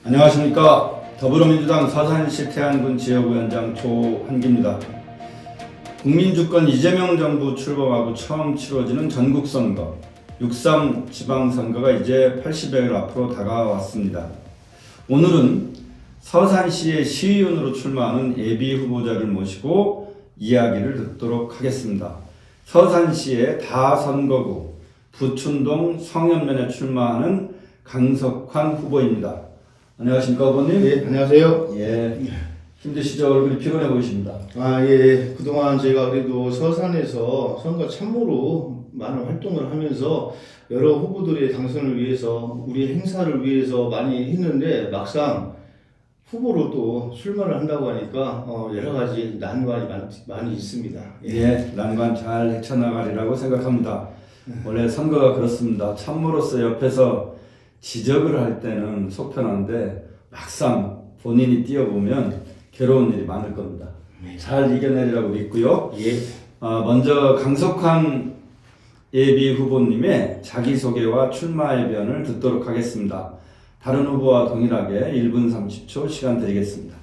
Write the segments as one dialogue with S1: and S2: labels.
S1: 안녕하십니까. 더불어민주당 서산시 태안군 지역위원장 조한기입니다. 국민주권 이재명 정부 출범하고 처음 치러지는 전국선거, 6.3 지방선거가 이제 80여일 앞으로 다가왔습니다. 오늘은 서산시의 시의원으로 출마하는 예비 후보자를 모시고 이야기를 듣도록 하겠습니다. 서산시의 다선거구 부춘동 성현면에 출마하는 강석환 후보입니다. 안녕하십니까, 후보님?
S2: 예, 안녕하세요.
S1: 예, 힘드시죠? 얼굴이 피곤해 보이십니다.
S2: 예. 그동안 제가 그래도 서산에서 선거 참모로 많은 활동을 하면서 여러 후보들의 당선을 위해서, 우리 행사를 위해서 많이 했는데, 막상 후보로 또 출마를 한다고 하니까, 여러 가지 난관이 많이 있습니다.
S1: 예, 난관 잘 헤쳐나가리라고 생각합니다. 원래 선거가 그렇습니다. 참모로서 옆에서 지적을 할 때는 속편한데 막상 본인이 뛰어보면 괴로운 일이 많을 겁니다. 잘 이겨내리라고 믿고요.
S2: 예.
S1: 먼저 강석환 예비 후보님의 자기소개와 출마의변을 듣도록 하겠습니다. 다른 후보와 동일하게 1분 30초 시간 드리겠습니다.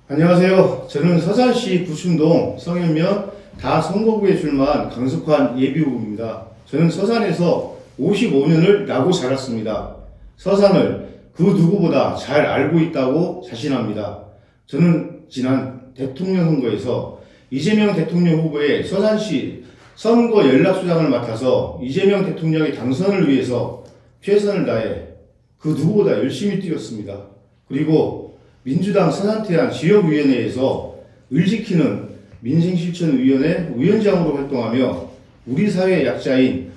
S2: 안녕하세요. 저는 서산시 부춘동 성현면 다선거구에 출마한 강석환 예비 후보입니다. 저는 서산에서 55년을 나고 자랐습니다. 서산을 그 누구보다 잘 알고 있다고 자신합니다. 저는 지난 대통령 선거에서 이재명 대통령 후보의 서산시 선거 연락수장을 맡아서 이재명 대통령의 당선을 위해서 최선을 다해 그 누구보다 열심히 뛰었습니다. 그리고 민주당 서산태안 지역위원회에서 을 지키는 민생실천위원회 위원장으로 활동하며 우리 사회의 약자인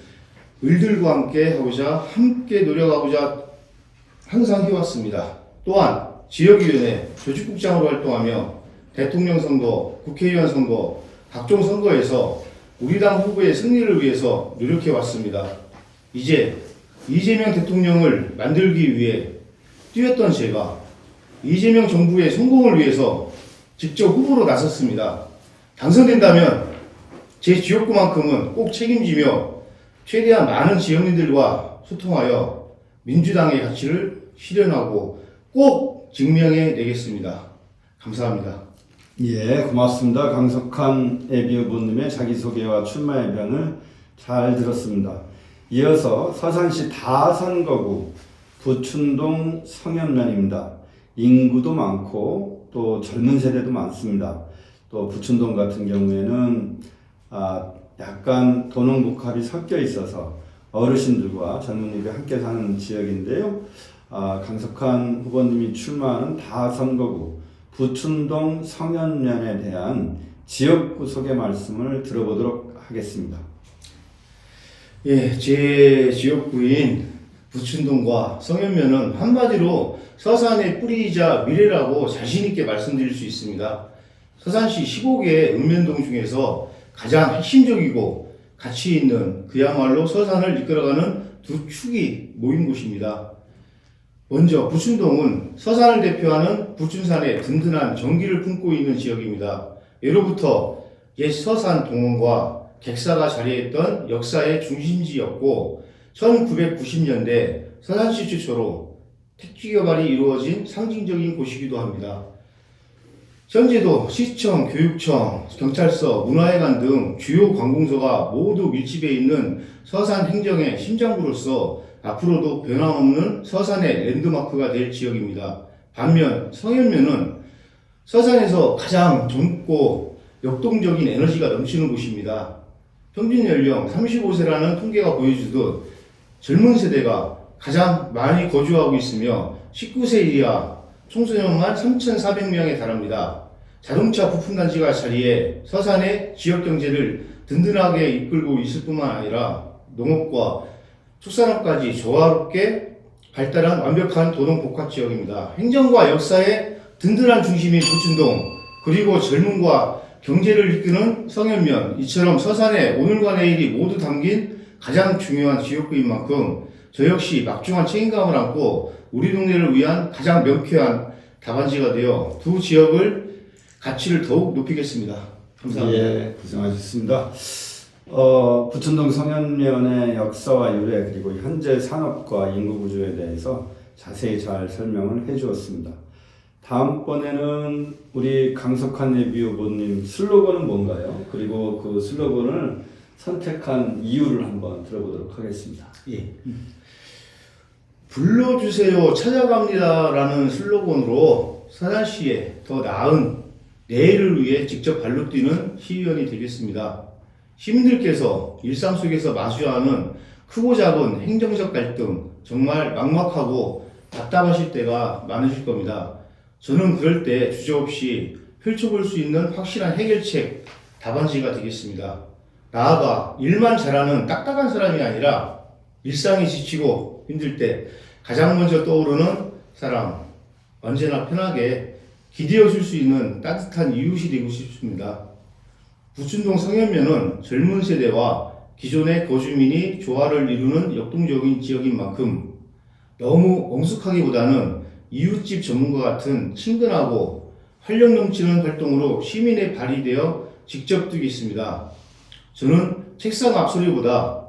S2: 을들과 함께 노력하고자 항상 해왔습니다. 또한 지역위원회 조직국장으로 활동하며 대통령 선거, 국회의원 선거, 각종 선거에서 우리 당 후보의 승리를 위해서 노력해왔습니다. 이제 이재명 대통령을 만들기 위해 뛰었던 제가 이재명 정부의 성공을 위해서 직접 후보로 나섰습니다. 당선된다면 제 지역구만큼은 꼭 책임지며 최대한 많은 지역민들과 소통하여 민주당의 가치를 실현하고 꼭 증명해 내겠습니다. 감사합니다.
S1: 예, 고맙습니다. 강석환 예비 후보님의 자기소개와 출마의변을 잘 들었습니다. 이어서 서산시 다선거구 부춘동 성현면입니다. 인구도 많고 또 젊은 세대도 많습니다. 또 부춘동 같은 경우에는 약간 도농복합이 섞여 있어서 어르신들과 젊은이들이 함께 사는 지역인데요. 강석환 후보님이 출마하는 다선거구 부춘동 성현면에 대한 지역구 소개 말씀을 들어보도록 하겠습니다.
S2: 예, 제 지역구인 부춘동과 성현면은 한마디로 서산의 뿌리이자 미래라고 자신있게 말씀드릴 수 있습니다. 서산시 15개 읍면동 중에서 가장 핵심적이고 가치 있는 그야말로 서산을 이끌어가는 두 축이 모인 곳입니다. 먼저 부춘동은 서산을 대표하는 부춘산의 든든한 정기를 품고 있는 지역입니다. 예로부터 옛 서산 동원과 객사가 자리했던 역사의 중심지였고 1990년대 서산시 최초로 택지 개발이 이루어진 상징적인 곳이기도 합니다. 현재도 시청, 교육청, 경찰서, 문화회관 등 주요 관공서가 모두 밀집해 있는 서산 행정의 심장부로서 앞으로도 변함없는 서산의 랜드마크가 될 지역입니다. 반면 성현면은 서산에서 가장 젊고 역동적인 에너지가 넘치는 곳입니다. 평균 연령 35세라는 통계가 보여주듯 젊은 세대가 가장 많이 거주하고 있으며 19세 이하 청소년만 3,400명에 달합니다. 자동차 부품단지가 자리해 서산의 지역경제를 든든하게 이끌고 있을 뿐만 아니라 농업과 축산업까지 조화롭게 발달한 완벽한 도농복합지역입니다. 행정과 역사의 든든한 중심인 부춘동, 그리고 젊음과 경제를 이끄는 성현면, 이처럼 서산의 오늘과 내일이 모두 담긴 가장 중요한 지역구인 만큼 저 역시 막중한 책임감을 안고 우리 동네를 위한 가장 명쾌한 답안지가 되어 두 지역을 가치를 더욱 높이겠습니다. 감사합니다.
S1: 예, 고생하셨습니다. 부춘동 성현면의 역사와 유래 그리고 현재 산업과 인구 구조에 대해서 자세히 잘 설명을 해주었습니다. 다음번에는 우리 강석한 예비 후보님 슬로건은 뭔가요? 그리고 그 슬로건을 선택한 이유를 한번 들어보도록 하겠습니다.
S2: 예. 불러주세요 찾아갑니다라는 슬로건으로 서산시에 더 나은 내일을 위해 직접 발로 뛰는 시의원이 되겠습니다. 시민들께서 일상 속에서 마주하는 크고 작은 행정적 갈등 정말 막막하고 답답하실 때가 많으실 겁니다. 저는 그럴 때 주저없이 펼쳐볼 수 있는 확실한 해결책 답안지가 되겠습니다. 나아가 일만 잘하는 딱딱한 사람이 아니라 일상이 지치고 힘들 때 가장 먼저 떠오르는 사람, 언제나 편하게 기대어 줄 수 있는 따뜻한 이웃이 되고 싶습니다. 부춘동 성현면은 젊은 세대와 기존의 거주민이 조화를 이루는 역동적인 지역인 만큼 너무 엄숙하기보다는 이웃집 전문가 같은 친근하고 활력 넘치는 활동으로 시민의 발이 되어 직접 뛰겠습니다. 저는 책상 앞소리보다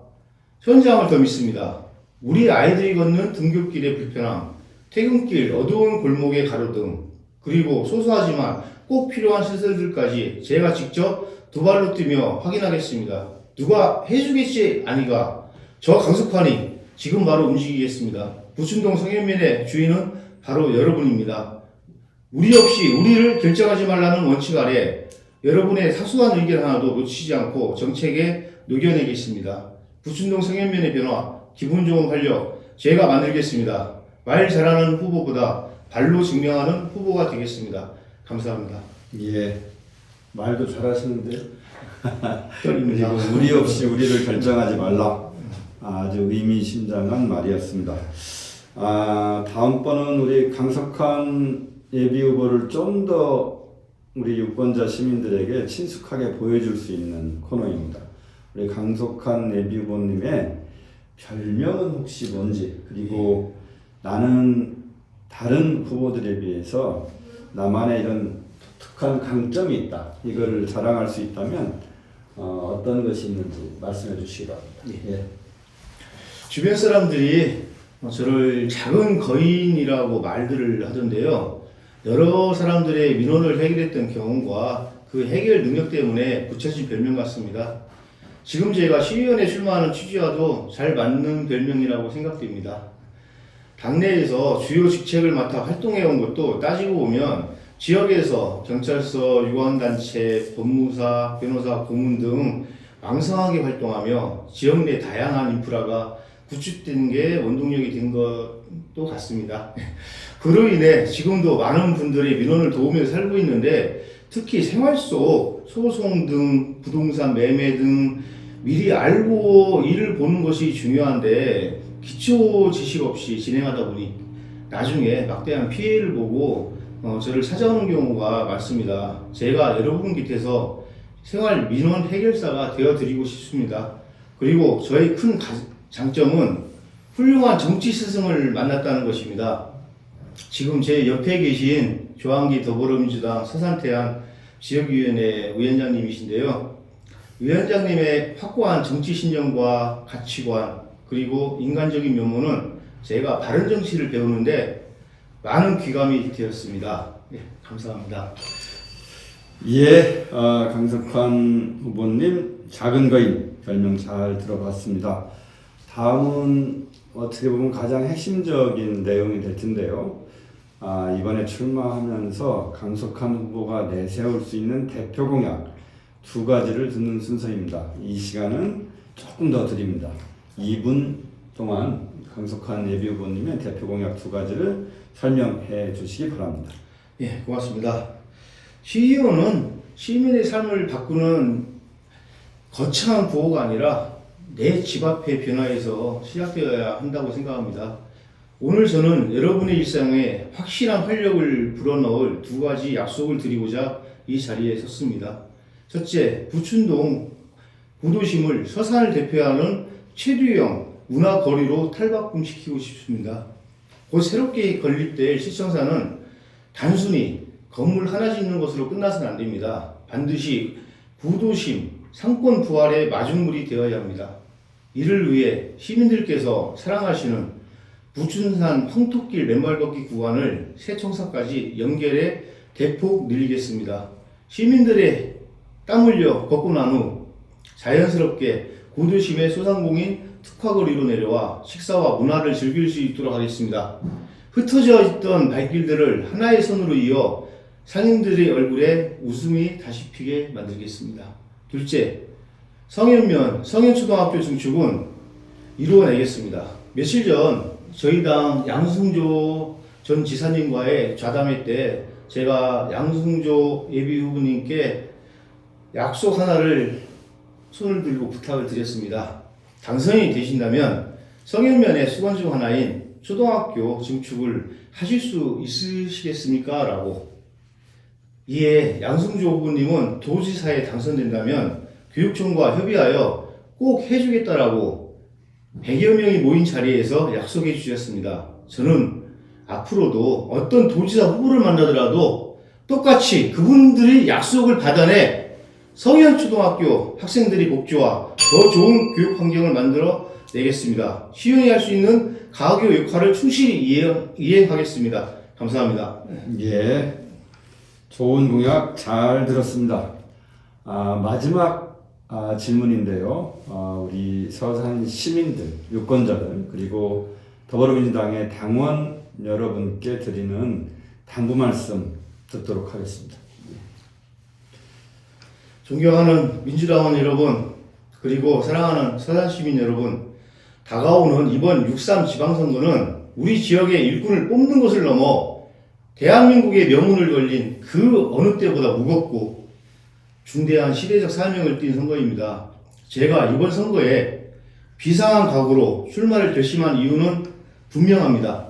S2: 현장을 더 믿습니다. 우리 아이들이 걷는 등굣길의 불편함, 퇴근길 어두운 골목의 가로등, 그리고 소소하지만 꼭 필요한 시설들까지 제가 직접 두 발로 뛰며 확인하겠습니다. 누가 해주겠지 아니가. 저 강석환이 지금 바로 움직이겠습니다. 부춘동 성현면의 주인은 바로 여러분입니다. 우리 없이 우리를 결정하지 말라는 원칙 아래 여러분의 사소한 의견 하나도 놓치지 않고 정책에 녹여내겠습니다. 부춘동 성현면의 변화, 기분 좋은 활력 제가 만들겠습니다. 말 잘하는 후보보다 발로 증명하는 후보가 되겠습니다. 감사합니다.
S1: 예, 말도 잘하시는데요.
S2: 떨립니다.
S1: 그리고 우리 없이 우리를 결정하지 말라. 아주 의미심장한 말이었습니다. 다음번은 우리 강석한 예비 후보를 좀 더 우리 유권자 시민들에게 친숙하게 보여줄 수 있는 코너입니다. 우리 강석한 예비 후보님의 별명은 혹시 뭔지, 그리고 나는 다른 후보들에 비해서 나만의 이런 독특한 강점이 있다, 이걸 자랑할 수 있다면 어떤 것이 있는지 말씀해 주시기 바랍니다. 예.
S2: 주변 사람들이 저를 작은 거인이라고 말들을 하던데요. 여러 사람들의 민원을 해결했던 경험과 그 해결 능력 때문에 붙여진 별명 같습니다. 지금 제가 시의원에 출마하는 취지와도 잘 맞는 별명이라고 생각됩니다. 당내에서 주요 직책을 맡아 활동해온 것도 따지고 보면 지역에서 경찰서, 유관단체, 법무사, 변호사, 고문 등 왕성하게 활동하며 지역 내 다양한 인프라가 구축된 게 원동력이 된 것도 같습니다. 그로 인해 지금도 많은 분들이 민원을 도우면서 살고 있는데, 특히 생활 속 소송 등 부동산 매매 등 미리 알고 일을 보는 것이 중요한데 기초 지식 없이 진행하다 보니 나중에 막대한 피해를 보고 저를 찾아오는 경우가 많습니다. 제가 여러분 곁에서 생활 민원 해결사가 되어드리고 싶습니다. 그리고 저의 큰 장점은 훌륭한 정치 스승을 만났다는 것입니다. 지금 제 옆에 계신 조항기 더불어민주당 서산태안 지역위원회 위원장님이신데요. 위원장님의 확고한 정치 신념과 가치관, 그리고 인간적인 면모는 제가 바른 정치를 배우는데 많은 귀감이 되었습니다. 네, 감사합니다.
S1: 예, 강석환 후보님 작은 거인 별명 잘 들어봤습니다. 다음은 어떻게 보면 가장 핵심적인 내용이 될 텐데요. 이번에 출마하면서 강석환 후보가 내세울 수 있는 대표 공약 두 가지를 듣는 순서입니다. 이 시간은 조금 더 드립니다. 2분 동안 강석환 예비 후보님의 대표 공약 두 가지를 설명해 주시기 바랍니다.
S2: 예, 고맙습니다. 시의원은 시민의 삶을 바꾸는 거창한 구호가 아니라 내 집 앞의 변화에서 시작되어야 한다고 생각합니다. 오늘 저는 여러분의 일상에 확실한 활력을 불어넣을 두 가지 약속을 드리고자 이 자리에 섰습니다. 첫째, 부춘동 구도심을 서산을 대표하는 최두형 문화거리로 탈바꿈시키고 싶습니다. 곧 새롭게 건립될 시청사는 단순히 건물 하나 짓는 것으로 끝나서는 안 됩니다. 반드시 구도심, 상권 부활의 마중물이 되어야 합니다. 이를 위해 시민들께서 사랑하시는 부춘산 황토길 맨발 걷기 구간을 새청사까지 연결해 대폭 늘리겠습니다. 시민들의 땀 흘려 걷고 난 후 자연스럽게 고도심의 소상공인 특화거리로 내려와 식사와 문화를 즐길 수 있도록 하겠습니다. 흩어져 있던 발길들을 하나의 선으로 이어 상인들의 얼굴에 웃음이 다시 피게 만들겠습니다. 둘째, 성현면 성현초등학교 증축은 이루어내겠습니다. 며칠 전 저희 당 양승조 전 지사님과의 좌담회 때 제가 양승조 예비후보님께 약속 하나를 손을 들고 부탁을 드렸습니다. 당선이 되신다면 성현면의 수건 중 하나인 초등학교 증축을 하실 수 있으시겠습니까? 라고. 이에 양승조 후보님은 도지사에 당선된다면 교육청과 협의하여 꼭 해주겠다라고 100여 명이 모인 자리에서 약속해 주셨습니다. 저는 앞으로도 어떤 도지사 후보를 만나더라도 똑같이 그분들이 약속을 받아내 성현초등학교 학생들이 복지와 더 좋은 교육 환경을 만들어 내겠습니다. 시연이 할 수 있는 가교 역할을 충실히 이행하겠습니다. 감사합니다.
S1: 예, 좋은 공약 잘 들었습니다. 마지막 질문인데요. 우리 서산 시민들, 유권자들, 그리고 더불어민주당의 당원 여러분께 드리는 당부 말씀 듣도록 하겠습니다.
S2: 존경하는 민주당원 여러분, 그리고 사랑하는 서산 시민 여러분, 다가오는 이번 6.3 지방선거는 우리 지역의 일꾼을 뽑는 것을 넘어 대한민국의 명운을 걸린 그 어느 때보다 무겁고 중대한 시대적 사명을 띈 선거입니다. 제가 이번 선거에 비상한 각오로 출마를 결심한 이유는 분명합니다.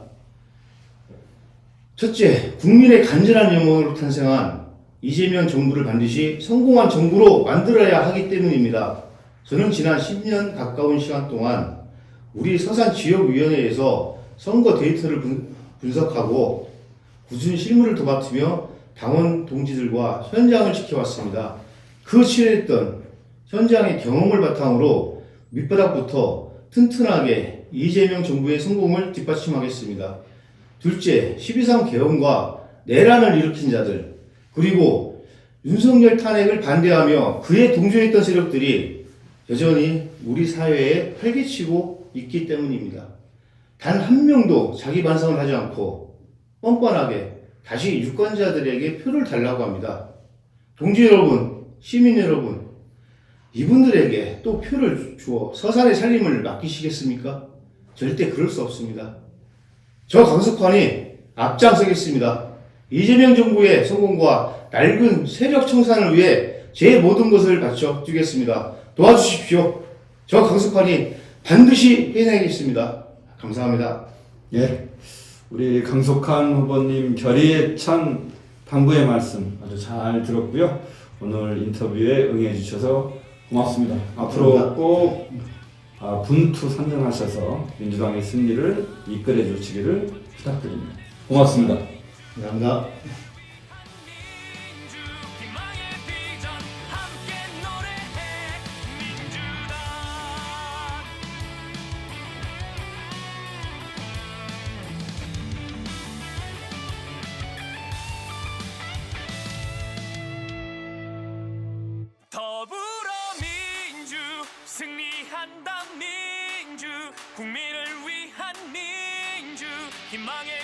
S2: 첫째, 국민의 간절한 영혼으로 탄생한 이재명 정부를 반드시 성공한 정부로 만들어야 하기 때문입니다. 저는 지난 10년 가까운 시간 동안 우리 서산 지역위원회에서 선거 데이터를 분석하고 꾸준히 실무를 도맡으며 당원 동지들과 현장을 지켜왔습니다. 그 치열했던 현장의 경험을 바탕으로 밑바닥부터 튼튼하게 이재명 정부의 성공을 뒷받침하겠습니다. 둘째, 12.3 개헌과 내란을 일으킨 자들, 그리고 윤석열 탄핵을 반대하며 그에 동조했던 세력들이 여전히 우리 사회에 활개치고 있기 때문입니다. 단 한 명도 자기 반성을 하지 않고 뻔뻔하게 다시 유권자들에게 표를 달라고 합니다. 동지 여러분, 시민 여러분, 이분들에게 또 표를 주어 서산의 살림을 맡기시겠습니까? 절대 그럴 수 없습니다. 저 강석환이 앞장서겠습니다. 이재명 정부의 성공과 낡은 세력 청산을 위해 제 모든 것을 바쳐 주겠습니다. 도와주십시오. 저 강석환이 반드시 해내겠습니다. 감사합니다.
S1: 예, 우리 강석환 후보님 결의에 찬 당부의 말씀 아주 잘 들었고요. 오늘 인터뷰에 응해 주셔서 고맙습니다. 앞으로 꼭 분투 선전하셔서 민주당의 승리를 이끌어 주시기를 부탁드립니다. 고맙습니다.
S2: 감사합니다.
S3: 더불어민주 승리한다 민주 국민을 위한 민주 희망의